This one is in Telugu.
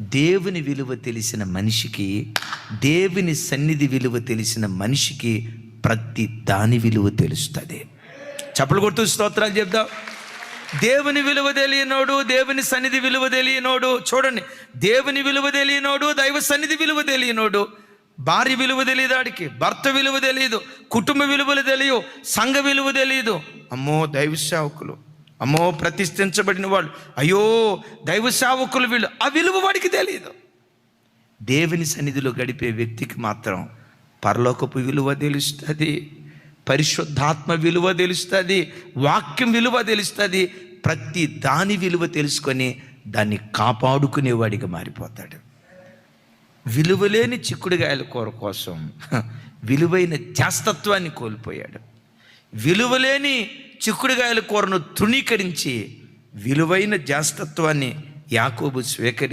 దేవుని విలువ తెలిసిన మనిషికి, దేవుని సన్నిధి విలువ తెలిసిన మనిషికి ప్రతి దాని విలువ తెలుస్తుంది. చప్పలు కొడుతూ స్తోత్రాలు చెప్దాం. దేవుని విలువ తెలియనోడు, దేవుని సన్నిధి విలువ తెలియనోడు, చూడండి, దేవుని విలువ తెలియనోడు, దైవ సన్నిధి విలువ తెలియనోడు, భార్య విలువ తెలియదు, ఆడికి భర్త విలువ తెలియదు, కుటుంబ విలువలు తెలియవు, సంఘ విలువ తెలియదు. అమ్మో దైవ సేవకులు, అమ్మో ప్రతిష్ఠించబడిన వాళ్ళు, అయ్యో దైవ సేవకులు వీళ్ళు, ఆ విలువ వాడికి తెలియదు. దేవుని సన్నిధిలో గడిపే వ్యక్తికి మాత్రం పరలోకపు విలువ తెలుస్తుంది, పరిశుద్ధాత్మ విలువ తెలుస్తుంది, వాక్యం విలువ తెలుస్తుంది. ప్రతి దాని విలువ తెలుసుకొని దాన్ని కాపాడుకునేవాడిగా మారిపోతాడు. విలువలేని చిక్కుడుగాయల కూర కోసం విలువైన జాస్తత్వాన్ని కోల్పోయాడు. విలువలేని చిక్కుడుగాయల కూరను తృణీకరించి విలువైన జాస్తత్వాన్ని యాకోబు స్వీకరించి